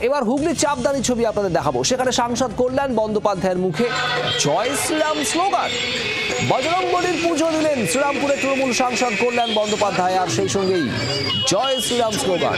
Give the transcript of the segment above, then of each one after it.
এবার হুগলির চাপদানি ছবি আপনাদের দেখাবো। সেখানে সাংসদ কল্যাণ বন্দ্যোপাধ্যায়ের মুখে জয় শ্রীরাম স্লোগান। বজরংবলীর পুজো দিলেন শ্রীরামপুরে তৃণমূল সাংসদ কল্যাণ বন্দ্যোপাধ্যায়, আর সেই সঙ্গেই জয় শ্রীরাম স্লোগান।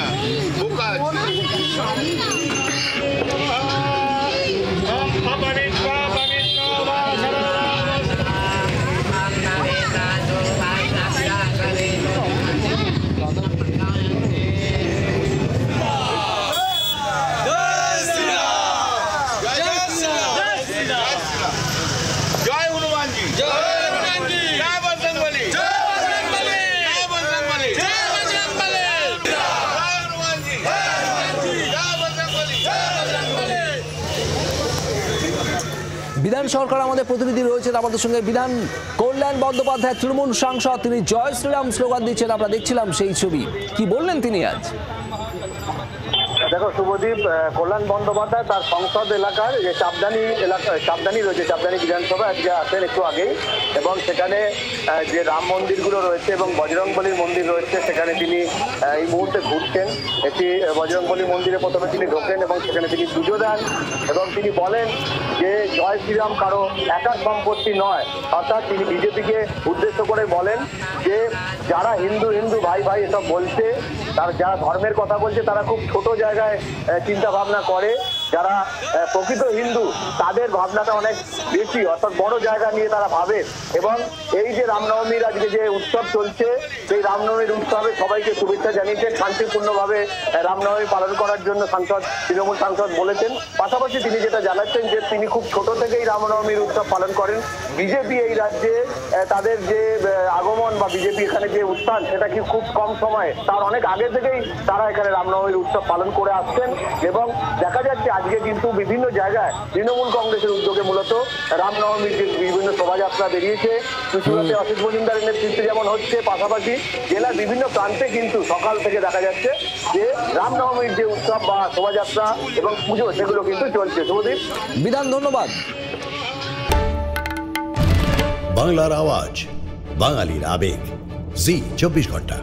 বিধান সরকার আমাদের প্রতিনিধি রয়েছেন আমাদের সঙ্গে। বিধান, কল্যাণ বন্দ্যোপাধ্যায় তৃণমূল সাংসদ, তিনি জয় শ্রীরাম স্লোগান দিচ্ছেন, আমরা দেখছিলাম সেই ছবি। কি বললেন তিনি আজ? দেখো শুভদীপ, কল্যাণ বন্দ্যোপাধ্যায় তার সংসদ এলাকার যে চাপদানি রয়েছে, চাপদানি বিধানসভা আজকে আসেন একটু আগেই, এবং সেখানে যে রাম মন্দিরগুলো রয়েছে এবং বজরংবলীর মন্দির রয়েছে সেখানে তিনি এই মুহূর্তে ঘুরছেন। একটি বজরংবলী মন্দিরে প্রথমে তিনি ঢোকেন এবং সেখানে তিনি পুজো দেন এবং তিনি বলেন যে জয় শ্রীরাম কারো একার সম্পত্তি নয়। অর্থাৎ তিনি বিজেপিকে উদ্দেশ্য করে বলেন যে যারা হিন্দু হিন্দু ভাই ভাই এসব বলছে, যারা ধর্মের কথা বলছে তারা খুব ছোট জায়গায় চিন্তা ভাবনা করে। যারা প্রকৃত হিন্দু তাদের ভাবনাটা অনেক বেশি, অর্থাৎ বড় জায়গা নিয়ে তারা ভাবে। এবং এই যে রামনবমীর আজকে যে উৎসব চলছে, সেই রামনবমীর উৎসবে সবাইকে শুভেচ্ছা জানিয়েছেন, শান্তিপূর্ণভাবে রামনবমী পালন করার জন্য তৃণমূল সাংসদ বলেছেন। পাশাপাশি তিনি যেটা জানাচ্ছেন যে তিনি খুব ছোট থেকেই রামনবমীর উৎসব পালন করেন। বিজেপি এই রাজ্যে তাদের যে আগমন বা বিজেপি এখানে যে উত্থান, সেটা কি খুব কম সময়ে, তার অনেক আগে থেকেই তারা এখানে রামনবমীর উৎসব পালন করে আসছেন। এবং দেখা যাচ্ছে আজকে কিন্তু বিভিন্ন জায়গায় তৃণমূল কংগ্রেসের উদ্যোগে মূলত রামনবমীর যে বিভিন্ন শোভাযাত্রা বেরিয়েছে, সুরাতে অসিত মজুমদারের নেতৃত্বে যেমন হচ্ছে, পাশাপাশি জেলার বিভিন্ন প্রান্তে কিন্তু সকাল থেকে দেখা যাচ্ছে যে রামনবমীর যে উৎসব বা শোভাযাত্রা এবং পুজো সেগুলো কিন্তু চলছে। শুভদীপ, বিধান, ধন্যবাদ। বাংলার আওয়াজ, বাঙালির আবেগ, জি 24 ঘন্টা।